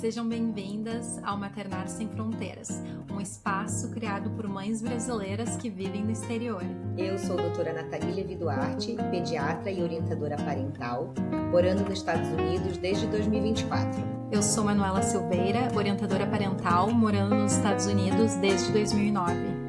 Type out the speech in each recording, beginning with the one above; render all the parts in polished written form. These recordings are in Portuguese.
Sejam bem-vindas ao Maternar Sem Fronteiras, um espaço criado por mães brasileiras que vivem no exterior. Eu sou a doutora Nathalie Levi Duarte, pediatra e orientadora parental, morando nos Estados Unidos desde 2024. Eu sou Manuela Silveira, orientadora parental, morando nos Estados Unidos desde 2009.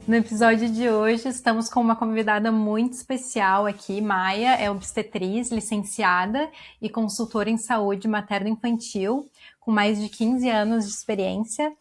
No episódio de hoje, estamos com uma convidada muito especial aqui. Maia é obstetriz, licenciada e consultora em saúde materno-infantil, com mais de 15 anos de experiência.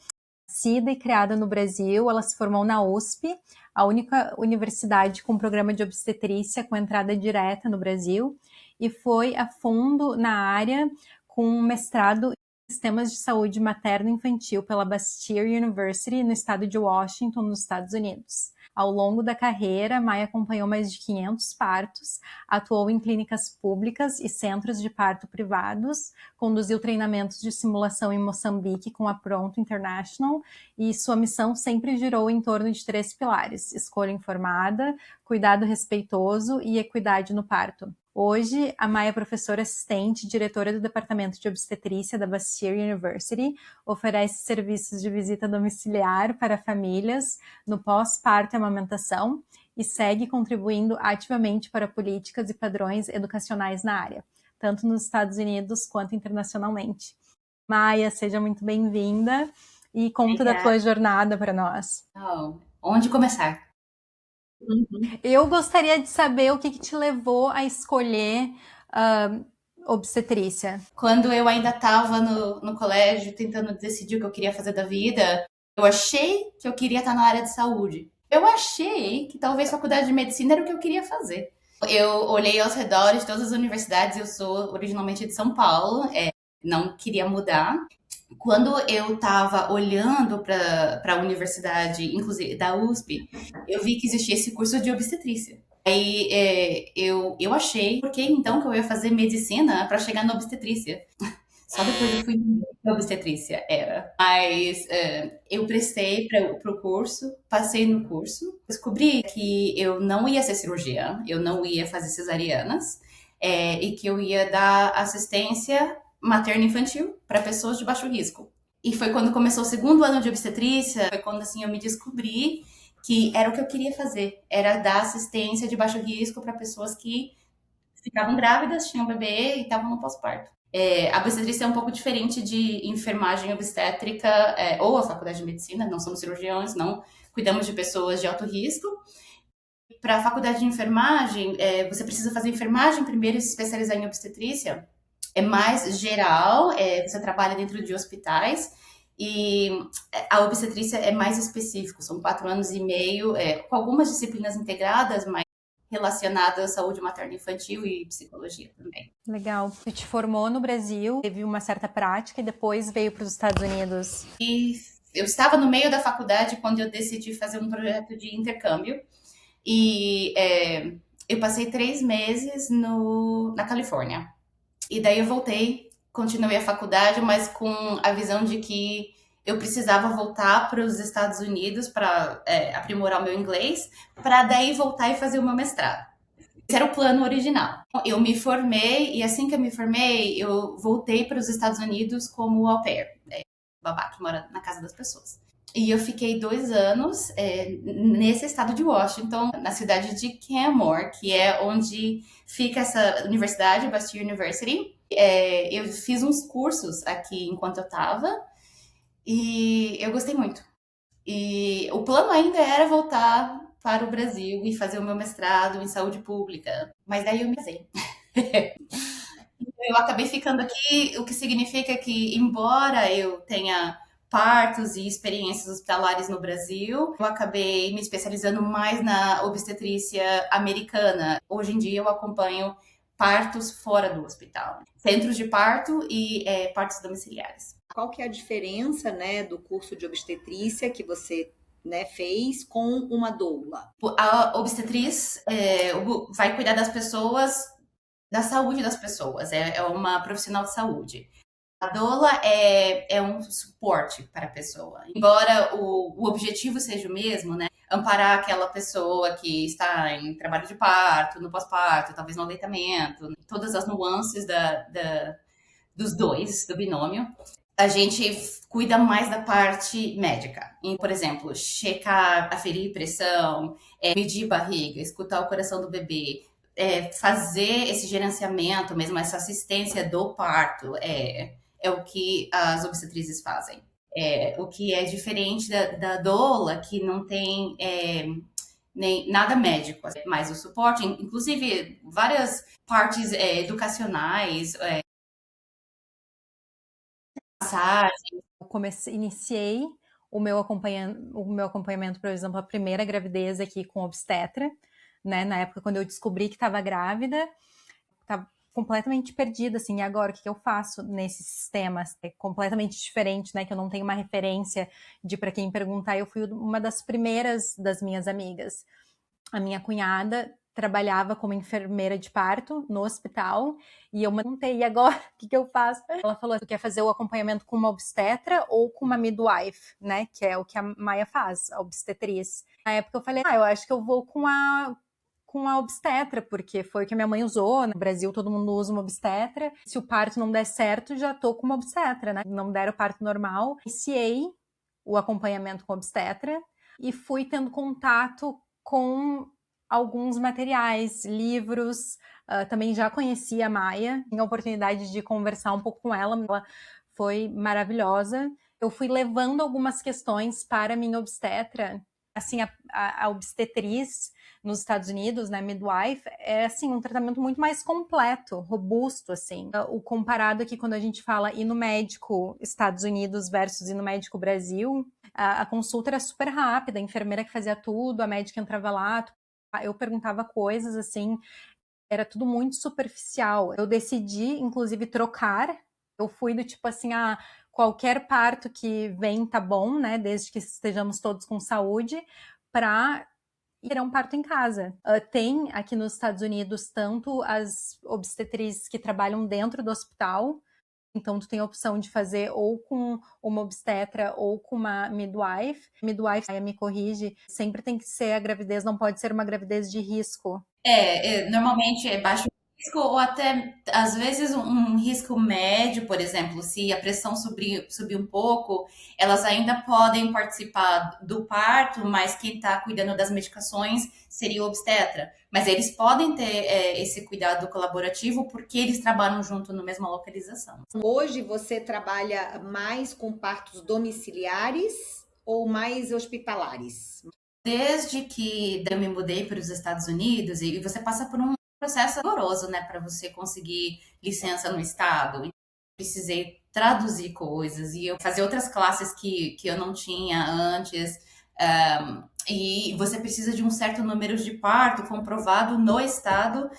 Nascida e criada no Brasil, ela se formou na USP, a única universidade com programa de obstetrícia com entrada direta no Brasil, e foi a fundo na área com um mestrado Sistemas de Saúde Materno-Infantil pela Bastyr University, no estado de Washington, nos Estados Unidos. Ao longo da carreira, Maia acompanhou mais de 500 partos, atuou em clínicas públicas e centros de parto privados, conduziu treinamentos de simulação em Moçambique com a Pronto International, e sua missão sempre girou em torno de 3 pilares: escolha informada, cuidado respeitoso e equidade no parto. Hoje, a Maia é professora assistente e diretora do Departamento de Obstetrícia da Bastyr University, oferece serviços de visita domiciliar para famílias no pós-parto e amamentação e segue contribuindo ativamente para políticas e padrões educacionais na área, tanto nos Estados Unidos quanto internacionalmente. Maia, seja muito bem-vinda e conta da tua jornada para nós. Onde começar? Eu gostaria de saber o que te levou a escolher obstetrícia. Quando eu ainda estava no colégio, tentando decidir o que eu queria fazer da vida, eu achei que eu queria estar na área de saúde. Eu achei que talvez faculdade de medicina era o que eu queria fazer. Eu olhei aos redores de todas as universidades, eu sou originalmente de São Paulo, não queria mudar. Quando eu estava olhando para a universidade, inclusive da USP, eu vi que existia esse curso de obstetrícia. Aí eu achei, por que então que eu ia fazer medicina para chegar na obstetrícia? Só depois eu fui entender que a obstetrícia era. Mas eu prestei para o curso, passei no curso, descobri que eu não ia ser cirurgiã, eu não ia fazer cesarianas, e que eu ia dar assistência materno-infantil para pessoas de baixo risco. E foi quando começou o segundo ano de obstetrícia, foi quando assim eu me descobri que era o que eu queria fazer, era dar assistência de baixo risco para pessoas que ficavam grávidas, tinham bebê e estavam no pós-parto. A obstetrícia é um pouco diferente de enfermagem obstétrica ou a faculdade de medicina, não somos cirurgiões, não cuidamos de pessoas de alto risco. Para a faculdade de enfermagem, você precisa fazer enfermagem primeiro e se especializar em obstetrícia. É mais geral, você trabalha dentro de hospitais, e a obstetrícia é mais específico, são 4 anos e meio, com algumas disciplinas integradas, mas relacionadas à saúde materno-infantil e psicologia também. Legal. Você te formou no Brasil, teve uma certa prática e depois veio para os Estados Unidos. E eu estava no meio da faculdade quando eu decidi fazer um projeto de intercâmbio, e eu passei 3 meses na Califórnia. E daí eu voltei, continuei a faculdade, mas com a visão de que eu precisava voltar para os Estados Unidos para aprimorar o meu inglês, para daí voltar e fazer o meu mestrado. Esse era o plano original. Eu me formei, e assim que eu me formei, eu voltei para os Estados Unidos como au pair, babá que mora na casa das pessoas. E eu fiquei 2 anos nesse estado de Washington, na cidade de Canmore, que é onde fica essa universidade, Bastyr University. Eu fiz uns cursos aqui enquanto eu estava e eu gostei muito. E o plano ainda era voltar para o Brasil e fazer o meu mestrado em saúde pública, mas daí eu me casei. Eu acabei ficando aqui, o que significa que, embora eu tenha partos e experiências hospitalares no Brasil, eu acabei me especializando mais na obstetrícia americana. Hoje em dia eu acompanho partos fora do hospital, centros de parto e partos domiciliares. Qual que é a diferença, do curso de obstetrícia que você fez com uma doula? A obstetriz vai cuidar das pessoas, da saúde das pessoas, é uma profissional de saúde. A doula é um suporte para a pessoa. Embora o objetivo seja o mesmo, amparar aquela pessoa que está em trabalho de parto, no pós-parto, talvez no aleitamento, todas as nuances dos dois, do binômio. A gente cuida mais da parte médica. Por exemplo, checar, aferir pressão, medir barriga, escutar o coração do bebê, fazer esse gerenciamento, mesmo essa assistência do parto, é o que as obstetrizes fazem. O que é diferente da doula, que não tem nem nada médico, mas o suporte, inclusive várias partes educacionais, massagem. Iniciei o meu acompanhamento, por exemplo, a primeira gravidez aqui com obstetra, né? Na época, quando eu descobri que estava grávida, estava completamente perdida, assim, e agora, o que eu faço nesses sistemas? É completamente diferente, né? Que eu não tenho uma referência de para quem perguntar. Eu fui uma das primeiras das minhas amigas. A minha cunhada trabalhava como enfermeira de parto no hospital e eu perguntei, e agora, o que eu faço? Ela falou, tu quer fazer o acompanhamento com uma obstetra ou com uma midwife, né? Que é o que a Maia faz, a obstetriz. Na época eu falei, eu acho que eu vou com a obstetra, porque foi o que a minha mãe usou. No Brasil, todo mundo usa uma obstetra. Se o parto não der certo, já tô com uma obstetra, né? Não der o parto normal. Iniciei o acompanhamento com a obstetra e fui tendo contato com alguns materiais, livros. Também já conhecia a Maia, tinha a oportunidade de conversar um pouco com ela foi maravilhosa. Eu fui levando algumas questões para a minha obstetra. Assim, a obstetriz nos Estados Unidos, né, midwife, é assim, um tratamento muito mais completo, robusto, assim. O comparado aqui, quando a gente fala ir no médico Estados Unidos versus ir no médico Brasil, a consulta era super rápida, a enfermeira que fazia tudo, a médica entrava lá, eu perguntava coisas, assim, era tudo muito superficial. Eu decidi, inclusive, trocar. Eu fui do tipo assim, qualquer parto que vem tá bom, né? Desde que estejamos todos com saúde, para ir a um parto em casa. Tem aqui nos Estados Unidos tanto as obstetrizes que trabalham dentro do hospital, então tu tem a opção de fazer ou com uma obstetra ou com uma midwife. Midwife, aí me corrige, sempre tem que ser a gravidez, não pode ser uma gravidez de risco. Normalmente é baixo risco ou até, às vezes, um risco médio, por exemplo, se a pressão subir um pouco, elas ainda podem participar do parto, mas quem está cuidando das medicações seria o obstetra. Mas eles podem ter esse cuidado colaborativo porque eles trabalham junto na mesma localização. Hoje você trabalha mais com partos domiciliares ou mais hospitalares? Desde que eu me mudei para os Estados Unidos, e você passa por um processo doloroso, né, para você conseguir licença no estado. Então, precisei traduzir coisas e eu fazer outras classes que eu não tinha antes. E você precisa de um certo número de parto comprovado no estado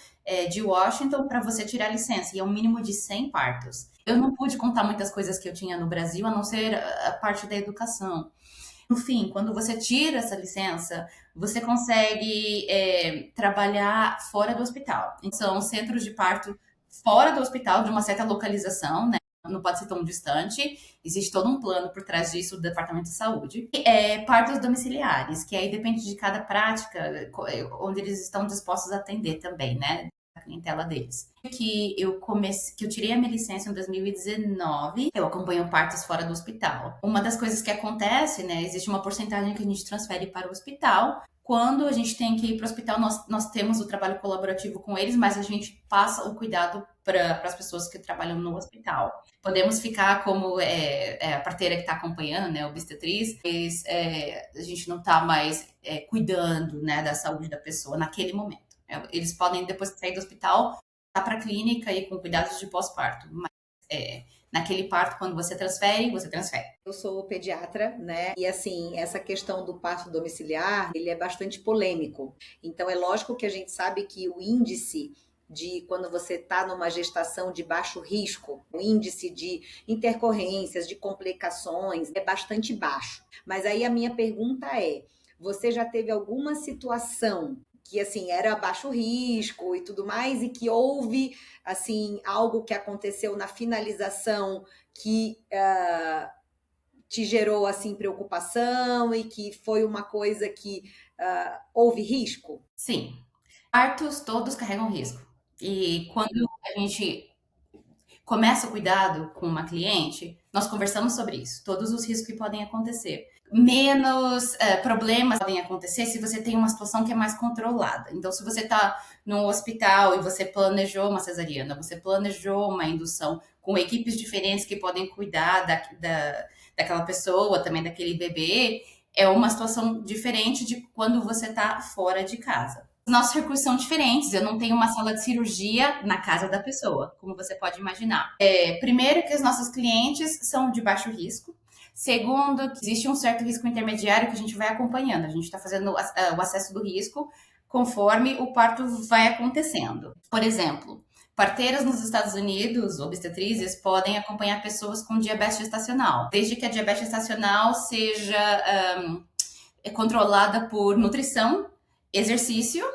de Washington para você tirar a licença, e é um mínimo de 100 partos. Eu não pude contar muitas coisas que eu tinha no Brasil, a não ser a parte da educação. No fim, quando você tira essa licença, você consegue trabalhar fora do hospital. São centros de parto fora do hospital, de uma certa localização, né? Não pode ser tão distante. Existe todo um plano por trás disso do Departamento de Saúde. Partos domiciliares, que aí depende de cada prática, onde eles estão dispostos a atender também, né? A clientela deles. Que eu tirei a minha licença em 2019, eu acompanho partos fora do hospital. Uma das coisas que acontece, né, existe uma porcentagem que a gente transfere para o hospital. Quando a gente tem que ir para o hospital, nós temos o trabalho colaborativo com eles, mas a gente passa o cuidado para as pessoas que trabalham no hospital. Podemos ficar como a parteira que está acompanhando, né, a obstetriz, mas a gente não está mais cuidando, né, da saúde da pessoa naquele momento. Eles podem, depois que sair do hospital, ir para a clínica e com cuidados de pós-parto. Mas naquele parto, quando você transfere, você transfere. Eu sou pediatra, né? E assim, essa questão do parto domiciliar, ele é bastante polêmico. Então, é lógico que a gente sabe que o índice de quando você está numa gestação de baixo risco, o índice de intercorrências, de complicações é bastante baixo. Mas aí a minha pergunta é, você já teve alguma situação que, assim, era baixo risco e tudo mais, e que houve, assim, algo que aconteceu na finalização que te gerou assim preocupação e que foi uma coisa que houve risco? Sim, partos todos carregam risco. E quando a gente começa o cuidado com uma cliente, nós conversamos sobre isso, todos os riscos que podem acontecer. Menos problemas podem acontecer se você tem uma situação que é mais controlada. Então, se você está no hospital e você planejou uma cesariana, você planejou uma indução com equipes diferentes que podem cuidar daquela pessoa, também daquele bebê, é uma situação diferente de quando você está fora de casa. Nossos recursos são diferentes. Eu não tenho uma sala de cirurgia na casa da pessoa, como você pode imaginar. Primeiro, que os nossos clientes são de baixo risco. Segundo, que existe um certo risco intermediário que a gente vai acompanhando. A gente está fazendo o acesso do risco conforme o parto vai acontecendo. Por exemplo, parteiras nos Estados Unidos, obstetrizes, podem acompanhar pessoas com diabetes gestacional, desde que a diabetes gestacional seja controlada por nutrição, exercício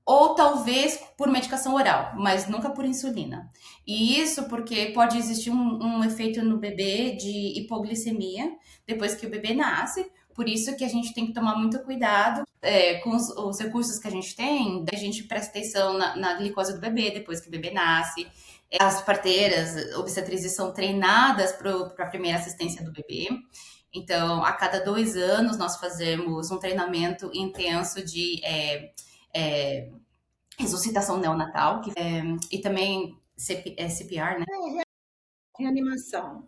ou talvez por medicação oral, mas nunca por insulina. E isso porque pode existir um efeito no bebê de hipoglicemia depois que o bebê nasce. Por isso que a gente tem que tomar muito cuidado com os recursos que a gente tem. A gente presta atenção na glicose do bebê depois que o bebê nasce. As parteiras, obstetrizes são treinadas para a primeira assistência do bebê. Então, a cada 2 anos, nós fazemos um treinamento intenso de ressuscitação neonatal, e também CPR, né? Reanimação.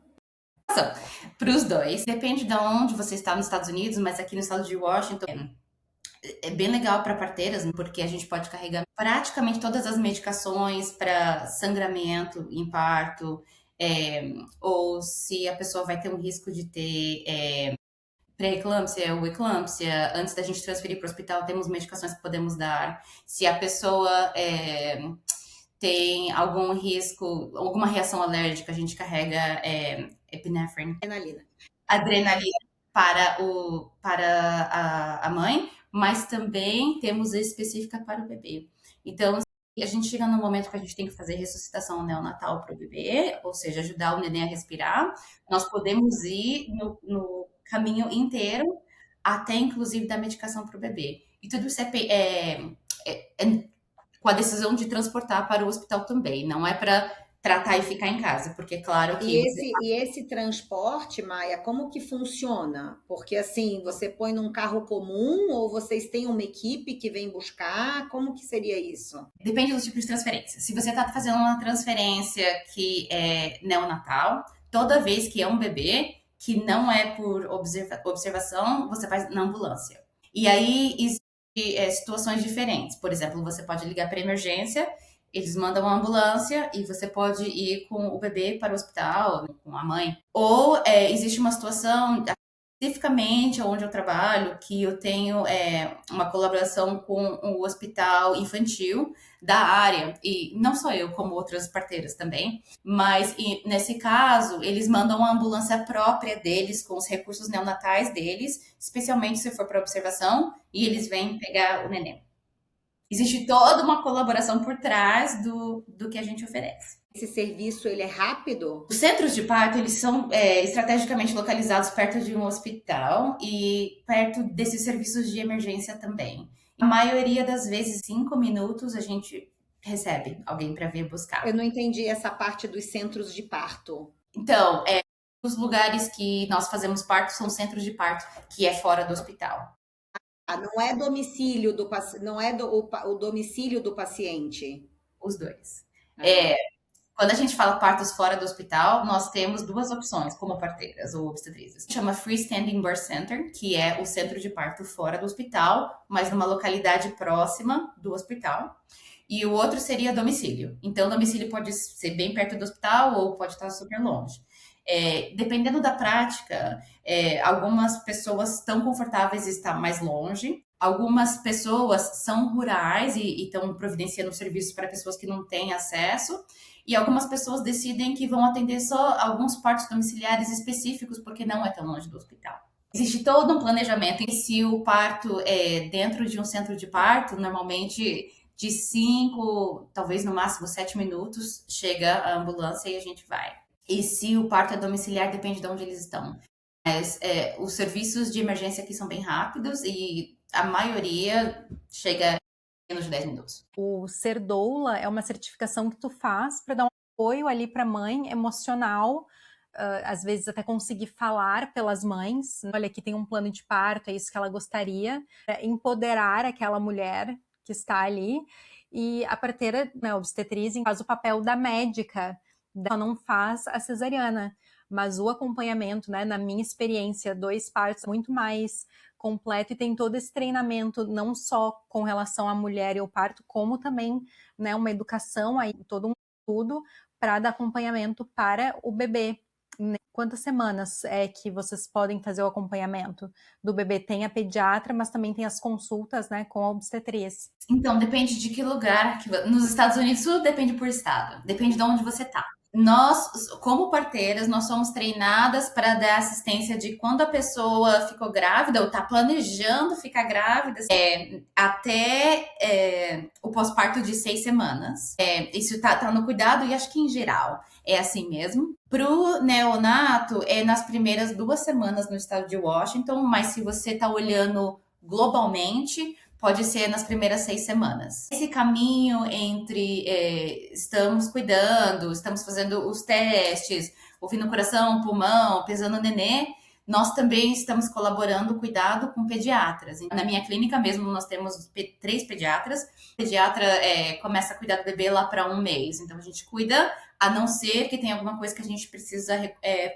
Para os dois. Depende de onde você está nos Estados Unidos, mas aqui no estado de Washington é bem legal para parteiras, porque a gente pode carregar praticamente todas as medicações para sangramento em parto, ou se a pessoa vai ter um risco de ter pré-eclâmpsia ou eclâmpsia, antes da gente transferir para o hospital, temos medicações que podemos dar. Se a pessoa tem algum risco, alguma reação alérgica, a gente carrega epinefrine, adrenalina para a mãe, mas também temos específica para o bebê. Então, a gente chega no momento que a gente tem que fazer ressuscitação neonatal para o bebê, ou seja, ajudar o neném a respirar, nós podemos ir no caminho inteiro, até inclusive da medicação para o bebê. E tudo isso com a decisão de transportar para o hospital também, não é para tratar e ficar em casa, porque é claro que... E esse transporte, Maia, como que funciona? Porque assim, você põe num carro comum ou vocês têm uma equipe que vem buscar? Como que seria isso? Depende do tipo de transferência. Se você está fazendo uma transferência que é neonatal, toda vez que é um bebê que não é por observação, você faz na ambulância. E aí existem situações diferentes. Por exemplo, você pode ligar para emergência, eles mandam uma ambulância e você pode ir com o bebê para o hospital, com a mãe. Ou existe uma situação, especificamente onde eu trabalho, que eu tenho uma colaboração com o hospital infantil da área, e não só eu, como outras parteiras também, mas nesse caso, eles mandam uma ambulância própria deles, com os recursos neonatais deles, especialmente se for para observação, e eles vêm pegar o neném. Existe toda uma colaboração por trás do que a gente oferece. Esse serviço, ele é rápido? Os centros de parto, eles são estrategicamente localizados perto de um hospital e perto desses serviços de emergência também. A maioria das vezes, 5 minutos, a gente recebe alguém para vir buscar. Eu não entendi essa parte dos centros de parto. Então, os lugares que nós fazemos parto são centros de parto, que é fora do hospital. Não é domicílio do não é o domicílio do paciente. Os dois. Quando a gente fala partos fora do hospital, nós temos 2 opções como parteiras ou obstetrizes. Chama Freestanding Birth Center, que é o centro de parto fora do hospital, mas numa localidade próxima do hospital. E o outro seria domicílio. Então, o domicílio pode ser bem perto do hospital ou pode estar super longe. Dependendo da prática, algumas pessoas estão confortáveis em estar mais longe. Algumas pessoas são rurais e estão providenciando serviços para pessoas que não têm acesso. E algumas pessoas decidem que vão atender só alguns partos domiciliares específicos, porque não é tão longe do hospital. Existe todo um planejamento. E se o parto é dentro de um centro de parto, normalmente de 5, talvez no máximo 7 minutos, chega a ambulância e a gente vai. E se o parto é domiciliar, depende de onde eles estão. Mas os serviços de emergência aqui são bem rápidos e a maioria chega em menos de 10 minutos. O ser doula é uma certificação que tu faz para dar um apoio ali para a mãe emocional, às vezes até conseguir falar pelas mães. Olha, aqui tem um plano de parto, é isso que ela gostaria. Empoderar aquela mulher que está ali. E a parteira, né, a obstetriz, faz o papel da médica. Ela não faz a cesariana, mas o acompanhamento, né, na minha experiência, 2 partos muito mais completo e tem todo esse treinamento, não só com relação à mulher e ao parto, como também, né, uma educação, aí, todo um estudo para dar acompanhamento para o bebê. Quantas semanas é que vocês podem fazer o acompanhamento do bebê? Tem a pediatra, mas também tem as consultas, né, com a obstetriz. Então, depende de que lugar. Nos Estados Unidos, tudo depende por estado. Depende de onde você tá. Nós, como parteiras, nós somos treinadas para dar assistência de quando a pessoa ficou grávida ou está planejando ficar grávida, até o pós-parto de 6 semanas. Isso tá no cuidado e acho que em geral é assim mesmo. Pro neonato, é nas primeiras 2 semanas no estado de Washington, mas se você tá olhando globalmente, pode ser nas primeiras 6 semanas. Esse caminho entre estamos cuidando, estamos fazendo os testes, ouvindo o coração, pulmão, pesando o nenê, nós também estamos colaborando cuidado com pediatras. Na minha clínica mesmo, nós temos 3 pediatras. O pediatra começa a cuidar do bebê lá para 1 mês. Então, a gente cuida, a não ser que tenha alguma coisa que a gente precisa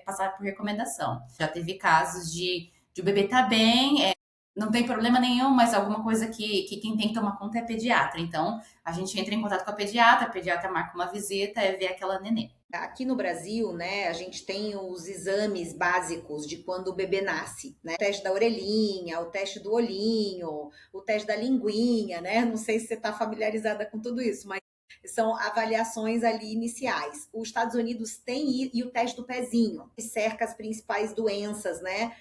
passar por recomendação. Já teve casos de o bebê estar bem, não tem problema nenhum, mas alguma coisa que quem tem que tomar conta é a pediatra. Então, a gente entra em contato com a pediatra marca uma visita, ver aquela nenê. Aqui no Brasil, né, a gente tem os exames básicos de quando o bebê nasce, né? O teste da orelhinha, o teste do olhinho, o teste da linguinha, né? Não sei se você está familiarizada com tudo isso, mas são avaliações ali iniciais. Os Estados Unidos têm e o teste do pezinho, que cerca as principais doenças, né?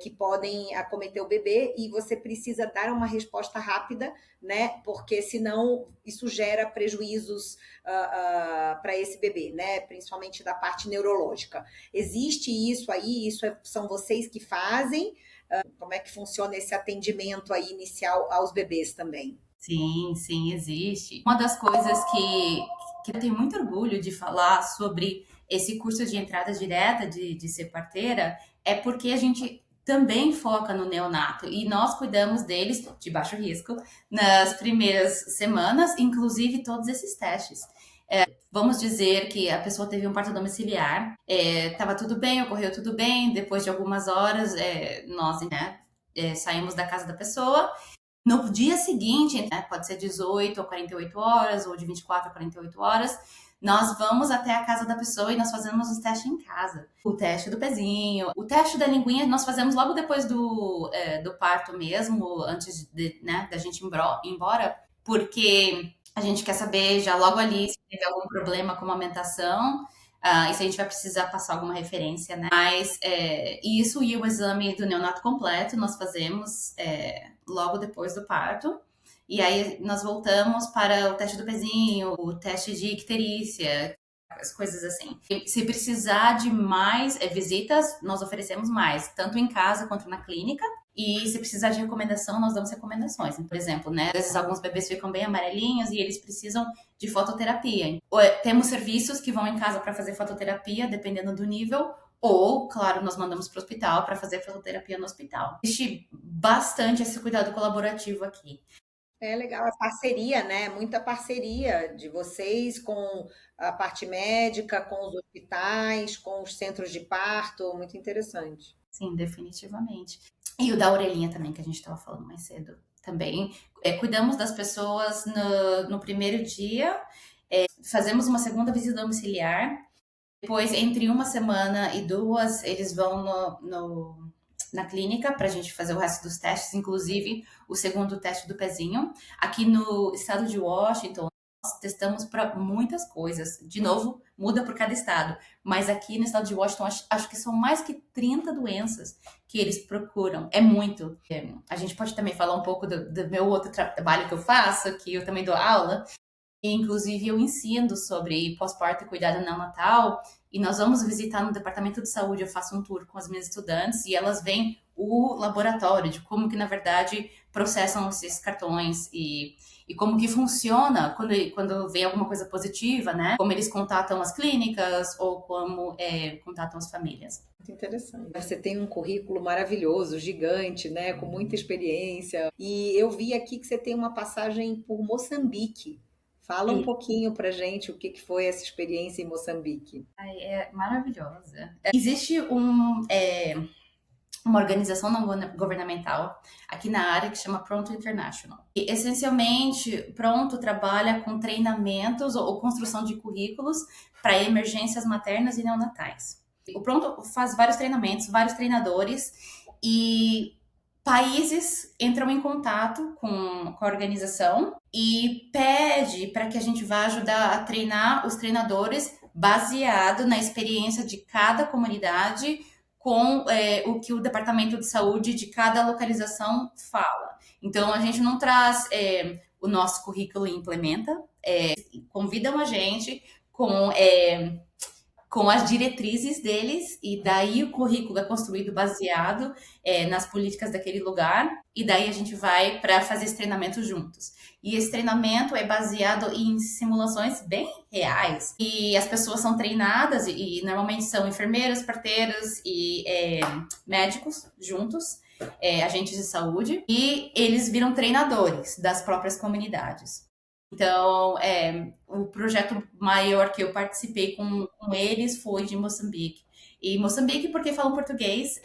Que podem acometer o bebê e você precisa dar uma resposta rápida, né? Porque senão isso gera prejuízos para esse bebê, né? Principalmente da parte neurológica. Existe isso aí? São vocês que fazem? Como é que funciona esse atendimento aí inicial aos bebês também? Sim, existe. Uma das coisas que eu tenho muito orgulho de falar sobre esse curso de entrada direta de ser parteira é porque a gente também foca no neonato e nós cuidamos deles de baixo risco nas primeiras semanas, inclusive todos esses testes. Vamos dizer que a pessoa teve um parto domiciliar, estava tudo bem, ocorreu tudo bem, depois de algumas horas nós saímos da casa da pessoa. No dia seguinte, né, pode ser 18 ou 48 horas, ou de 24 a 48 horas, nós vamos até a casa da pessoa e nós fazemos os testes em casa. O teste do pezinho, o teste da linguinha nós fazemos logo depois do parto mesmo, antes da gente ir embora, porque a gente quer saber já logo ali se teve algum problema com a amamentação, e se a gente vai precisar passar alguma referência, né? Mas isso e o exame do neonato completo nós fazemos logo depois do parto. E aí nós voltamos para o teste do pezinho, o teste de icterícia, as coisas assim. E se precisar de mais visitas, nós oferecemos mais, tanto em casa quanto na clínica. E se precisar de recomendação, nós damos recomendações. Por exemplo, né? Às vezes alguns bebês ficam bem amarelinhos e eles precisam de fototerapia. Temos serviços que vão em casa para fazer fototerapia, dependendo do nível. Ou, claro, nós mandamos para o hospital para fazer fototerapia no hospital. Existe bastante esse cuidado colaborativo aqui. É legal, a parceria, né? Muita parceria de vocês com a parte médica, com os hospitais, com os centros de parto, muito interessante. Sim, definitivamente. E o da orelhinha também, que a gente estava falando mais cedo. Também cuidamos das pessoas no primeiro dia, fazemos uma segunda visita domiciliar, depois, entre 1 semana e 2, eles vão na clínica para a gente fazer o resto dos testes, inclusive o segundo teste do pezinho. Aqui no estado de Washington, nós testamos para muitas coisas. De novo, muda por cada estado. Mas aqui no estado de Washington, acho que são mais que 30 doenças que eles procuram. É muito. A gente pode também falar um pouco do meu outro trabalho que eu faço, que eu também dou aula. E, inclusive, eu ensino sobre pós-parto e cuidado neonatal e nós vamos visitar no departamento de saúde, eu faço um tour com as minhas estudantes e elas veem o laboratório, de como que, na verdade, processam esses cartões e como que funciona quando vem alguma coisa positiva, né? Como eles contatam as clínicas ou como contatam as famílias. Muito interessante. Você tem um currículo maravilhoso, gigante, né? Com muita experiência. E eu vi aqui que você tem uma passagem por Moçambique. Fala um pouquinho pra gente o que foi essa experiência em Moçambique. É maravilhosa. Existe uma organização não governamental aqui na área que chama Pronto International. E, essencialmente, Pronto trabalha com treinamentos ou construção de currículos para emergências maternas e neonatais. O Pronto faz vários treinamentos, vários treinadores, e países entram em contato com a organização e pede para que a gente vá ajudar a treinar os treinadores baseado na experiência de cada comunidade com o que o departamento de saúde de cada localização fala. Então, a gente não traz o nosso currículo e implementa, convidam a gente com as diretrizes deles, e daí o currículo é construído baseado nas políticas daquele lugar, e daí a gente vai para fazer esse treinamento juntos. E esse treinamento é baseado em simulações bem reais, e as pessoas são treinadas, e normalmente são enfermeiras, parteiras e médicos juntos, agentes de saúde, e eles viram treinadores das próprias comunidades. Então, o projeto maior que eu participei com eles foi de Moçambique. E Moçambique porque falam português.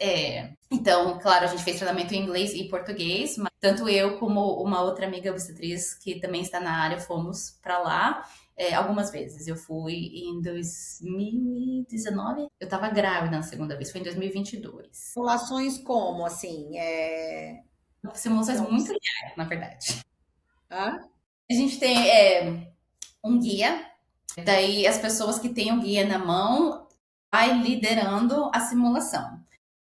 Então, claro, a gente fez treinamento em inglês e português, mas tanto eu como uma outra amiga obstetriz que também está na área fomos para lá algumas vezes. Eu fui em 2019, eu estava grávida na segunda vez, foi em 2022. Simulações como, assim? Simulações muito reais, na verdade. Hã? A gente tem um guia, daí as pessoas que têm o guia na mão vai liderando a simulação.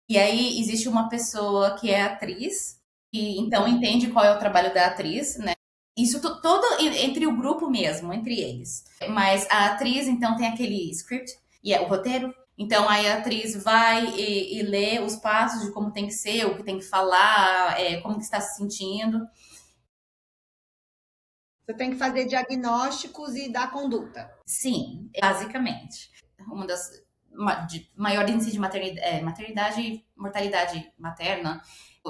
E aí existe uma pessoa que é atriz, e então entende qual é o trabalho da atriz, né? Isso todo entre o grupo mesmo, entre eles. Mas a atriz, então, tem aquele script, e é o roteiro. Então, aí a atriz vai e lê os passos de como tem que ser, o que tem que falar, como que está se sentindo. Você tem que fazer diagnósticos e dar conduta. Sim, basicamente. Uma das de maior índice de maternidade e mortalidade materna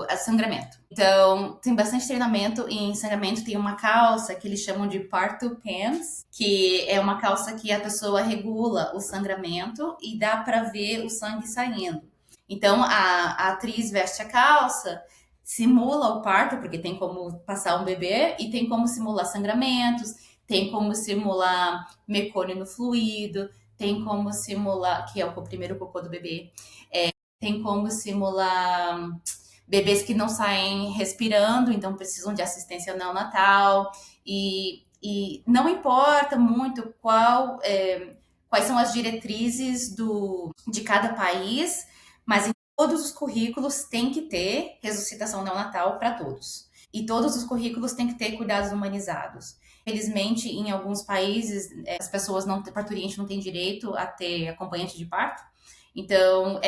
é sangramento. Então, tem bastante treinamento em sangramento. Tem uma calça que eles chamam de parto pants, que é uma calça que a pessoa regula o sangramento e dá para ver o sangue saindo. Então, a atriz veste a calça, simula o parto, porque tem como passar um bebê, e tem como simular sangramentos, tem como simular mecônio no fluido, tem como simular, que é o primeiro cocô do bebê, tem como simular bebês que não saem respirando, então precisam de assistência neonatal, e não importa muito quais são as diretrizes de cada país, mas em todos os currículos tem que ter ressuscitação neonatal para todos. E todos os currículos têm que ter cuidados humanizados. Felizmente, em alguns países, as pessoas parturientes não têm direito a ter acompanhante de parto. Então,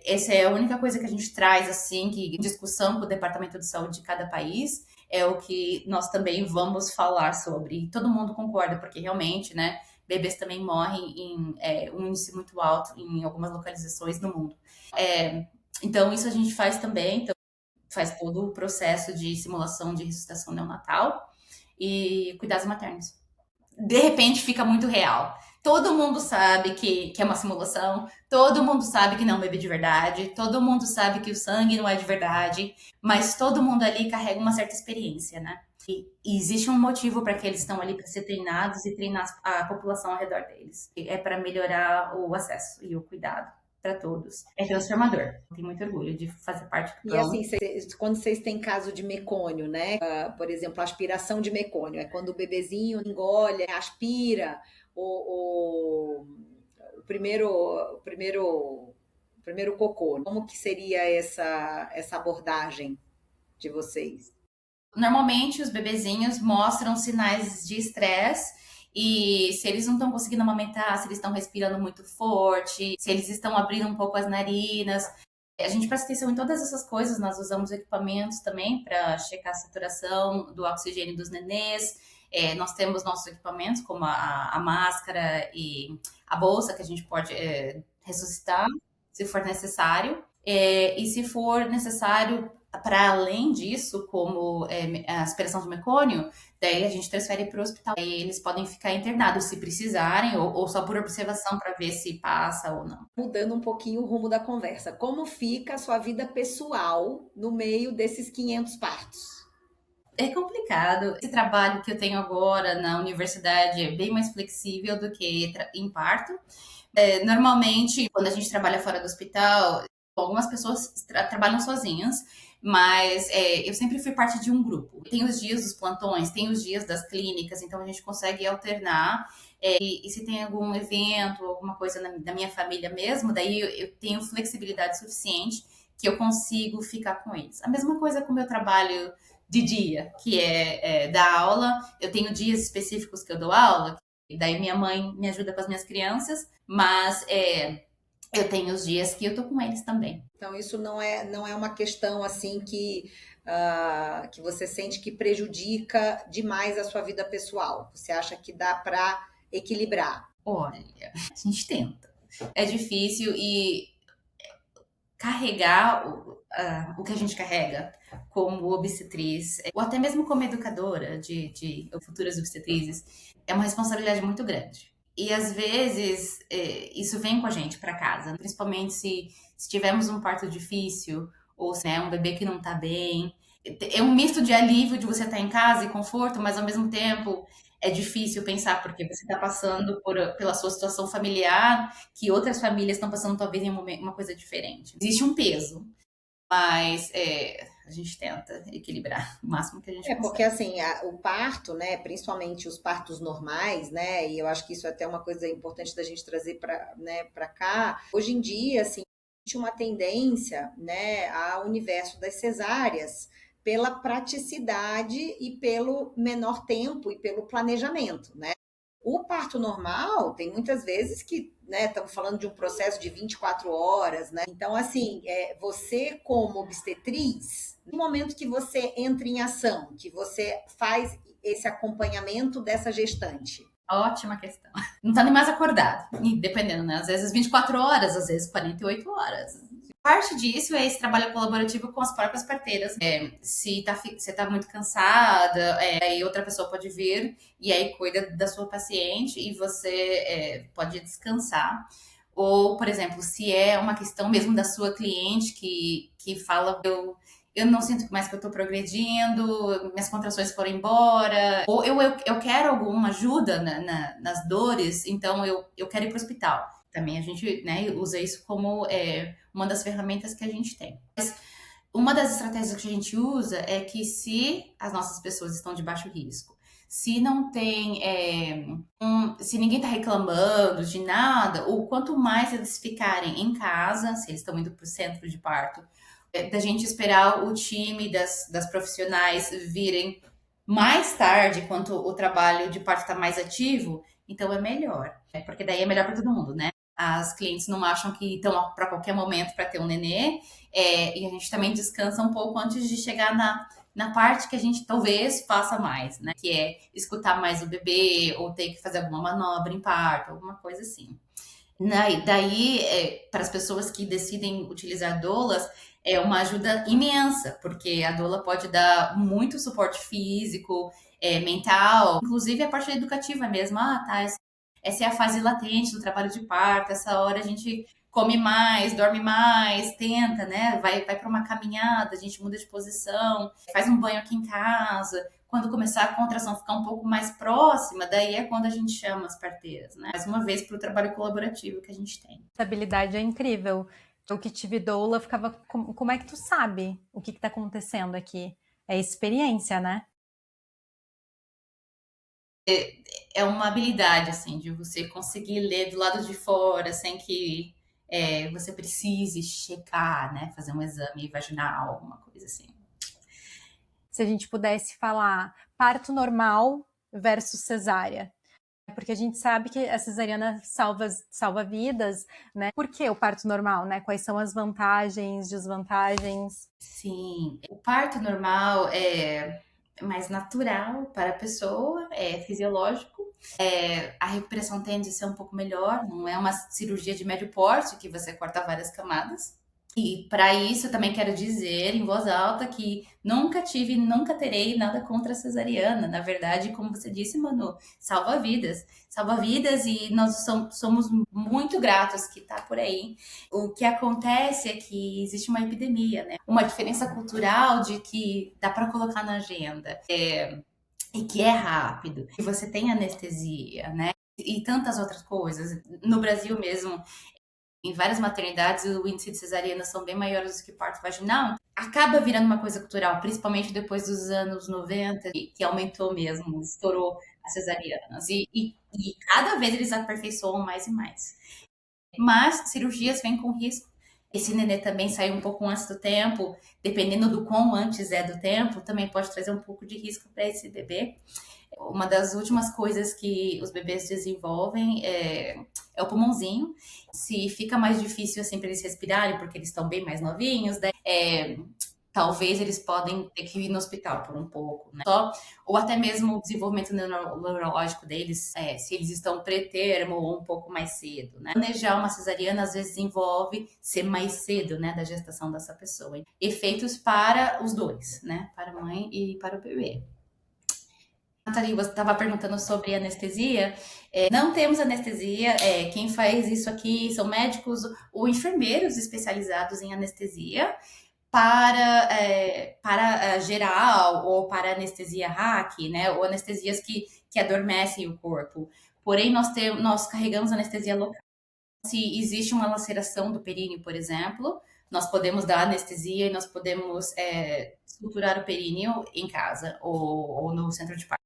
essa é a única coisa que a gente traz, assim, que discussão com o Departamento de Saúde de cada país, é o que nós também vamos falar sobre. E todo mundo concorda, porque realmente, né, bebês também morrem em um índice muito alto em algumas localizações no mundo. Então, isso a gente faz também, então, faz todo o processo de simulação de ressuscitação neonatal e cuidados maternos. De repente, fica muito real. Todo mundo sabe que é uma simulação, todo mundo sabe que não é um bebê de verdade, todo mundo sabe que o sangue não é de verdade, mas todo mundo ali carrega uma certa experiência, né? E existe um motivo para que eles estão ali para ser treinados e treinar a população ao redor deles. É para melhorar o acesso e o cuidado para todos. É transformador. Tenho muito orgulho de fazer parte do plano. E assim, quando vocês têm caso de mecônio, né? Por exemplo, aspiração de mecônio. É quando o bebezinho engole, aspira o primeiro cocô. Como que seria essa abordagem de vocês? Normalmente, os bebezinhos mostram sinais de estresse E se eles não estão conseguindo amamentar, se eles estão respirando muito forte, se eles estão abrindo um pouco as narinas. A gente presta atenção em todas essas coisas, nós usamos equipamentos também para checar a saturação do oxigênio dos nenês. Nós temos nossos equipamentos, como a máscara e a bolsa, que a gente pode ressuscitar, se for necessário. E se for necessário, para além disso, como a aspiração de mecônio, daí a gente transfere para o hospital. Aí eles podem ficar internados se precisarem, ou só por observação para ver se passa ou não. Mudando um pouquinho o rumo da conversa, como fica a sua vida pessoal no meio desses 500 partos? É complicado. Esse trabalho que eu tenho agora na universidade é bem mais flexível do que em parto. Normalmente, quando a gente trabalha fora do hospital, algumas pessoas trabalham sozinhas, mas eu sempre fui parte de um grupo. Tem os dias dos plantões, tem os dias das clínicas, então a gente consegue alternar. E se tem algum evento, alguma coisa da minha família mesmo, daí eu tenho flexibilidade suficiente que eu consigo ficar com eles. A mesma coisa com o meu trabalho de dia, que é dar aula. Eu tenho dias específicos que eu dou aula, e daí minha mãe me ajuda com as minhas crianças, mas eu tenho os dias que eu tô com eles também. Então, isso não é uma questão assim que você sente que prejudica demais a sua vida pessoal. Você acha que dá para equilibrar? Olha, a gente tenta. É difícil e carregar o que a gente carrega como obstetriz, ou até mesmo como educadora de futuras obstetrizes, é uma responsabilidade muito grande. E às vezes isso vem com a gente para casa, principalmente se tivermos um parto difícil ou se um bebê que não tá bem. É um misto de alívio de você estar em casa e conforto, mas ao mesmo tempo é difícil pensar porque você está passando pela sua situação familiar, que outras famílias estão passando talvez em uma coisa diferente. Existe um peso, mas a gente tenta equilibrar o máximo que a gente consegue. Porque assim, o parto, né, principalmente os partos normais, né, e eu acho que isso é até uma coisa importante da gente trazer para cá. Hoje em dia, assim, existe uma tendência, né, ao universo das cesáreas pela praticidade e pelo menor tempo e pelo planejamento, né? O parto normal tem muitas vezes que, né, estamos falando de um processo de 24 horas, né? Então, assim, você como obstetriz, no momento que você entra em ação, que você faz esse acompanhamento dessa gestante. Ótima questão. Não tá nem mais acordado, dependendo, né? Às vezes 24 horas, às vezes 48 horas. Parte disso é esse trabalho colaborativo com as próprias parteiras. Se você tá muito cansada, aí outra pessoa pode vir e aí cuida da sua paciente e você pode descansar. Ou, por exemplo, se é uma questão mesmo da sua cliente que fala, eu não sinto mais que eu tô progredindo, minhas contrações foram embora, ou eu quero alguma ajuda nas dores, então eu quero ir pro hospital. Também a gente, né, usa isso como uma das ferramentas que a gente tem. Mas uma das estratégias que a gente usa é que se as nossas pessoas estão de baixo risco, se não tem, se ninguém está reclamando de nada, ou quanto mais eles ficarem em casa, se eles estão indo para o centro de parto, da gente esperar o time das profissionais virem mais tarde, quando o trabalho de parto está mais ativo, então é melhor. Porque daí é melhor para todo mundo, né? As clientes não acham que estão para qualquer momento para ter um nenê, e a gente também descansa um pouco antes de chegar na parte que a gente talvez faça mais, né? Que é escutar mais o bebê, ou ter que fazer alguma manobra em parto, alguma coisa assim. Daí, para as pessoas que decidem utilizar doulas, é uma ajuda imensa, porque a doula pode dar muito suporte físico, mental, inclusive a parte educativa mesmo. Tá, essa é a fase latente do trabalho de parto, essa hora a gente come mais, dorme mais, tenta, né? Vai para uma caminhada, a gente muda de posição, faz um banho aqui em casa. Quando começar a contração ficar um pouco mais próxima, daí é quando a gente chama as parteiras, né? Mais uma vez para o trabalho colaborativo que a gente tem. Essa habilidade é incrível. Eu que tive doula, ficava, como é que tu sabe o que está acontecendo aqui? É experiência, né? É uma habilidade, assim, de você conseguir ler do lado de fora, sem que você precise checar, né? Fazer um exame vaginal, alguma coisa assim. Se a gente pudesse falar parto normal versus cesárea, Porque a gente sabe que a cesariana salva vidas, né? Por que o parto normal, né? Quais são as vantagens, desvantagens? Sim, o parto normal é mais natural para a pessoa, é fisiológico. A recuperação tende a ser um pouco melhor, não é uma cirurgia de médio porte que você corta várias camadas. E para isso eu também quero dizer em voz alta que nunca tive, nunca terei nada contra a cesariana. Na verdade, como você disse, Manu, salva vidas. Salva vidas e nós somos muito gratos que tá por aí. O que acontece é que existe uma epidemia, né? Uma diferença cultural de que dá para colocar na agenda. E que é rápido. E você tem anestesia, né? E tantas outras coisas. No Brasil mesmo, em várias maternidades, o índice de cesariana são bem maiores do que parto vaginal. Acaba virando uma coisa cultural, principalmente depois dos anos 90, que aumentou mesmo, estourou as cesarianas. E cada vez eles aperfeiçoam mais e mais. Mas cirurgias vêm com risco. Esse nenê também saiu um pouco antes do tempo, dependendo do quão antes é do tempo, também pode trazer um pouco de risco para esse bebê. Uma das últimas coisas que os bebês desenvolvem é o pulmãozinho. Se fica mais difícil assim para eles respirarem, porque eles estão bem mais novinhos, né? Talvez eles podem ter que ir no hospital por um pouco, né? Ou até mesmo o desenvolvimento neurológico deles, se eles estão pré-termo ou um pouco mais cedo, né? Planejar uma cesariana às vezes envolve ser mais cedo, né, da gestação dessa pessoa. Efeitos para os dois, né, para a mãe e para o bebê. Nathalie, você estava perguntando sobre anestesia. Não temos anestesia. Quem faz isso aqui são médicos ou enfermeiros especializados em anestesia para geral ou para anestesia hack, né? Ou anestesias que adormecem o corpo. Porém, nós carregamos anestesia local. Se existe uma laceração do períneo, por exemplo, nós podemos dar anestesia e nós podemos suturar o períneo em casa ou no centro de parto.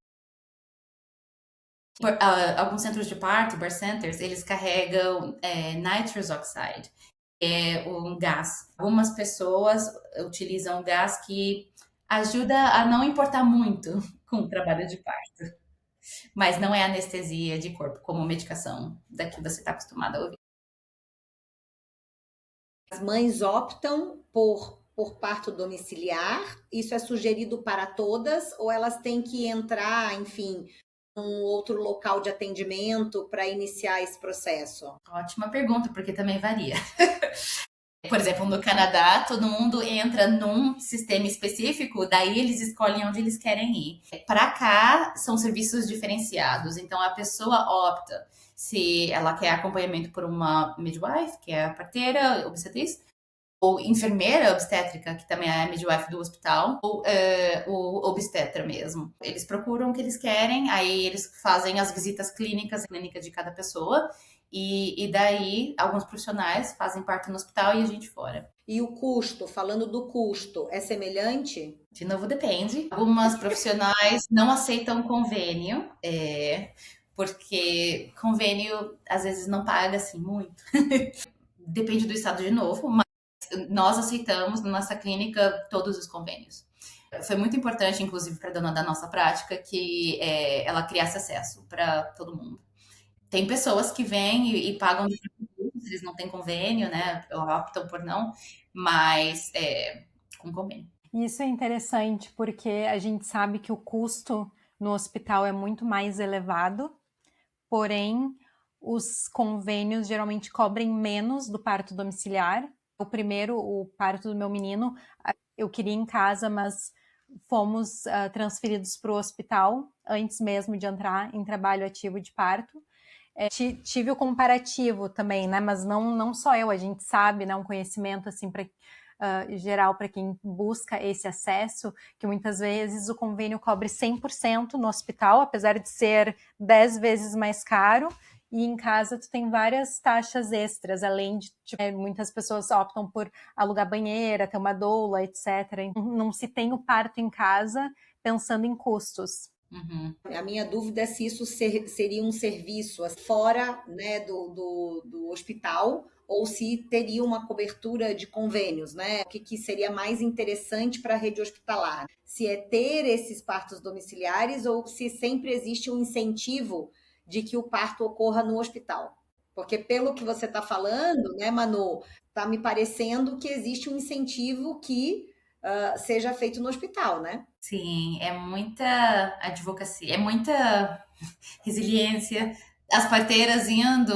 Alguns centros de parto, birth centers, eles carregam nitrous oxide, que é um gás. Algumas pessoas utilizam gás que ajuda a não importar muito com o trabalho de parto. Mas não é anestesia de corpo, como medicação da que você está acostumada a ouvir. As mães optam por parto domiciliar? Isso é sugerido para todas? Ou elas têm que entrar, enfim, um outro local de atendimento para iniciar esse processo? Ótima pergunta, porque também varia. Por exemplo, no Canadá, todo mundo entra num sistema específico, daí eles escolhem onde eles querem ir. Para cá, são serviços diferenciados, então a pessoa opta se ela quer acompanhamento por uma midwife, que é a parteira, obstetriz, ou enfermeira obstétrica, que também é a midwife do hospital, ou o obstetra mesmo. Eles procuram o que eles querem, aí eles fazem as visitas clínicas, a clínica de cada pessoa, e daí alguns profissionais fazem parto no hospital e a gente fora. E o custo, falando do custo, é semelhante? De novo, depende. Algumas profissionais não aceitam convênio, porque convênio às vezes não paga assim muito. Depende do estado de novo, mas nós aceitamos na nossa clínica todos os convênios. Foi muito importante, inclusive, para a dona da nossa prática, que ela criasse acesso para todo mundo. Tem pessoas que vêm e pagam, eles não têm convênio, né? Optam por não, mas com convênio. Isso é interessante porque a gente sabe que o custo no hospital é muito mais elevado, porém os convênios geralmente cobrem menos do parto domiciliar. O parto do meu menino, eu queria em casa, mas fomos transferidos para o hospital antes mesmo de entrar em trabalho ativo de parto. Tive o comparativo também, né? Mas não só eu, a gente sabe, né? Um conhecimento assim geral para quem busca esse acesso, que muitas vezes o convênio cobre 100% no hospital, apesar de ser 10 vezes mais caro, e em casa tu tem várias taxas extras, além de muitas pessoas optam por alugar banheira, ter uma doula, etc. Não se tem o parto em casa pensando em custos. Uhum. A minha dúvida é se isso seria um serviço fora, né, do hospital, ou se teria uma cobertura de convênios, né? O que seria mais interessante para a rede hospitalar? Se é ter esses partos domiciliares ou se sempre existe um incentivo de que o parto ocorra no hospital. Porque pelo que você está falando, né, Manu, está me parecendo que existe um incentivo que seja feito no hospital, né? Sim, é muita advocacia, é muita resiliência. As parteiras indo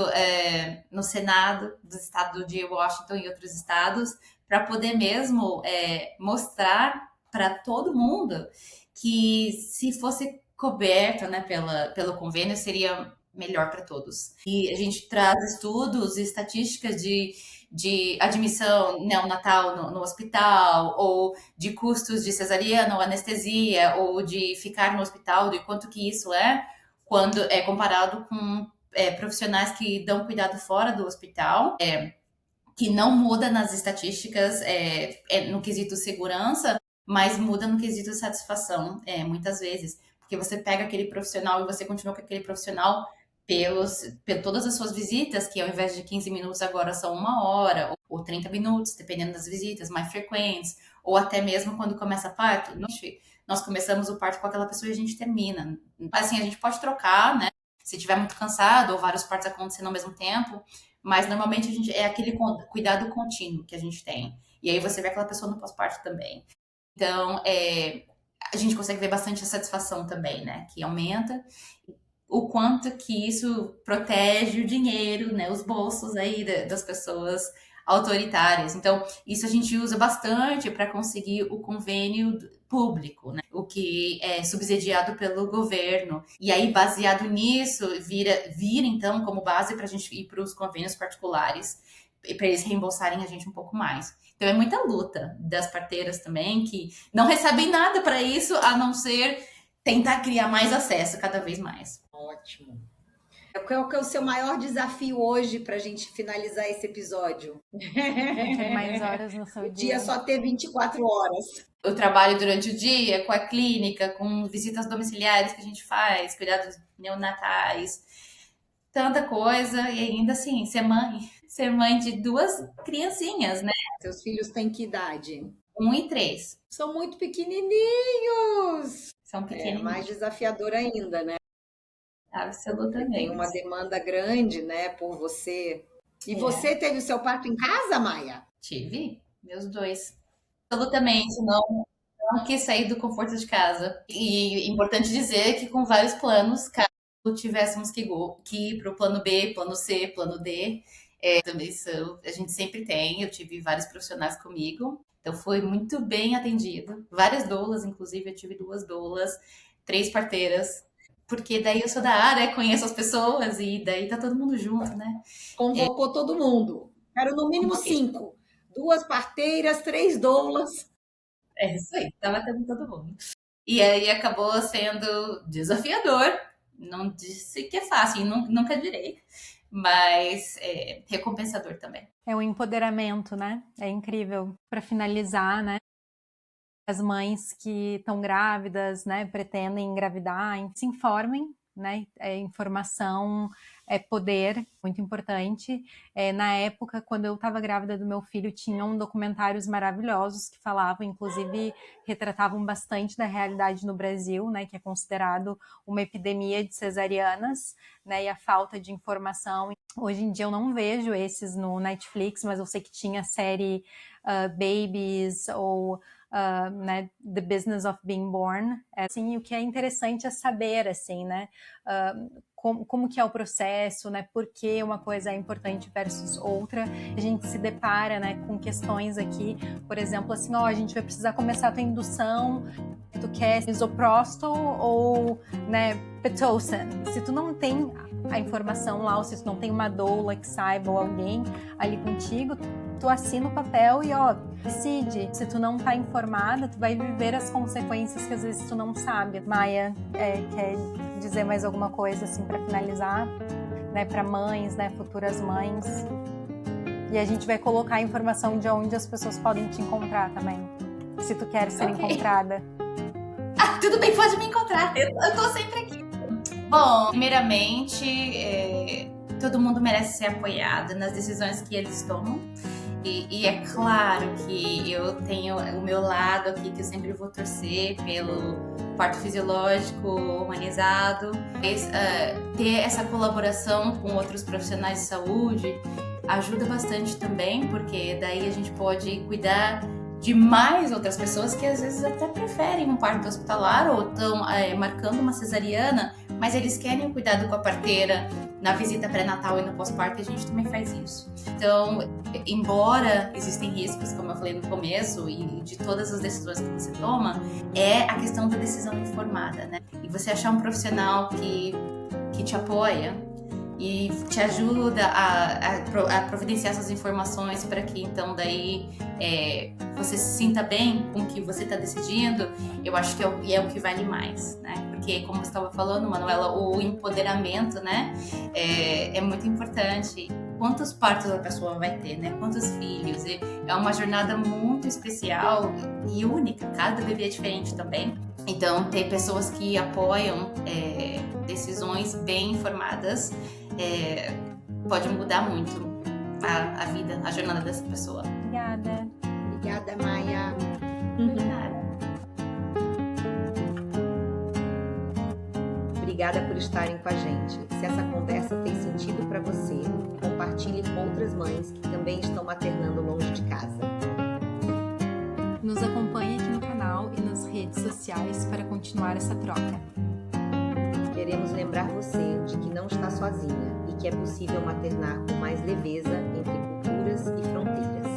no Senado do estado de Washington e outros estados para poder mesmo mostrar para todo mundo que se fosse coberto, né, pelo convênio, seria melhor para todos. E a gente traz estudos e estatísticas de admissão neonatal no hospital, ou de custos de cesariana ou anestesia, ou de ficar no hospital, de quanto que isso quando é comparado com profissionais que dão cuidado fora do hospital, que não muda nas estatísticas no quesito segurança, mas muda no quesito satisfação, muitas vezes. Porque você pega aquele profissional e você continua com aquele profissional por todas as suas visitas, que ao invés de 15 minutos agora são 1 hora, ou 30 minutos, dependendo das visitas mais frequentes, ou até mesmo quando começa a parto. Nós começamos o parto com aquela pessoa e a gente termina. Assim, a gente pode trocar, né? Se estiver muito cansado, ou vários partos acontecendo ao mesmo tempo, mas normalmente a gente aquele cuidado contínuo que a gente tem. E aí você vê aquela pessoa no pós-parto também. Então, a gente consegue ver bastante a satisfação também, né? Que aumenta. O quanto que isso protege o dinheiro, né? Os bolsos aí das pessoas autoritárias. Então, isso a gente usa bastante para conseguir o convênio público, né? O que é subsidiado pelo governo. E aí, baseado nisso, vira então como base para a gente ir para os convênios particulares, para eles reembolsarem a gente um pouco mais. Então, é muita luta das parteiras também, que não recebem nada para isso, a não ser tentar criar mais acesso cada vez mais. Ótimo. Qual que é o seu maior desafio hoje para a gente finalizar esse episódio? Ter mais horas no seu O dia. dia só ter 24 horas. Eu trabalho durante o dia com a clínica, com visitas domiciliares que a gente faz, cuidados neonatais, tanta coisa, e ainda assim, ser mãe de 2 criancinhas, né? Seus filhos têm que idade? 1 e 3. São muito pequenininhos. São pequenininhos. Mais desafiador ainda, né? Absolutamente. Tem uma demanda grande, né, por você. E você teve o seu parto em casa, Maia? Tive, meus 2. Absolutamente, não quis sair do conforto de casa. E importante dizer que com vários planos, caso tivéssemos que ir para o plano B, plano C, plano D, também a gente sempre tem. Eu tive vários profissionais comigo, então foi muito bem atendido. Várias doulas, inclusive, eu tive 2 doulas, 3 parteiras. Porque daí eu sou da área, conheço as pessoas e daí tá todo mundo junto, né? Convocou todo mundo. Era no mínimo 5. 2 parteiras, 3 doulas. É isso aí, tava tendo todo mundo. E aí acabou sendo desafiador. Não disse que é fácil, nunca direi. Mas recompensador também. É um empoderamento, né? É incrível. Para finalizar, né? As mães que estão grávidas, né, pretendem engravidar, se informem, né, informação é poder, muito importante. Na época, quando eu estava grávida do meu filho, tinham documentários maravilhosos que falavam, inclusive, retratavam bastante da realidade no Brasil, né, que é considerado uma epidemia de cesarianas, né, e a falta de informação. Hoje em dia eu não vejo esses no Netflix, mas eu sei que tinha a série Babies ou né, The Business of Being Born. Assim, o que é interessante é saber, assim, né, como que é o processo, né, por que uma coisa é importante versus outra. A gente se depara, né, com questões aqui, por exemplo, assim, a gente vai precisar começar a tua indução, tu quer misoprostol ou, né, Pitocin. Se tu não tem a informação lá, ou se tu não tem uma doula que saiba ou alguém ali contigo, tu assina o papel e decide. Se tu não tá informada, tu vai viver as consequências que às vezes tu não sabe. Maia, quer dizer mais alguma coisa assim para finalizar, né, para mães, né, futuras mães? E a gente vai colocar a informação de onde as pessoas podem te encontrar também, se tu quer ser encontrada. Tudo bem, pode me encontrar. Eu tô sempre aqui. Bom, primeiramente, todo mundo merece ser apoiado nas decisões que eles tomam. E é claro que eu tenho o meu lado aqui, que eu sempre vou torcer pelo parto fisiológico humanizado. Ter essa colaboração com outros profissionais de saúde ajuda bastante também, porque daí a gente pode cuidar de mais outras pessoas que às vezes até preferem um parto hospitalar ou estão marcando uma cesariana, mas eles querem cuidado com a parteira na visita pré-natal e no pós-parto, a gente também faz isso. Então, embora existem riscos, como eu falei no começo, e de todas as decisões que você toma, é a questão da decisão informada, né? E você achar um profissional que te apoia e te ajuda a providenciar essas informações para que então daí você se sinta bem com o que você está decidindo, eu acho que é o que vale mais, né? Porque, como você estava falando, Manuela, o empoderamento, né, é muito importante. Quantos partos a pessoa vai ter, né? Quantos filhos? E é uma jornada muito especial e única. Cada bebê é diferente também. Então, ter pessoas que apoiam decisões bem informadas pode mudar muito a vida, a jornada dessa pessoa. Obrigada. Obrigada, Maia. Obrigada por estarem com a gente. Se essa conversa fez sentido para você, compartilhe com outras mães que também estão maternando longe de casa. Nos acompanhe aqui no canal e nas redes sociais para continuar essa troca. Queremos lembrar você de que não está sozinha e que é possível maternar com mais leveza entre culturas e fronteiras.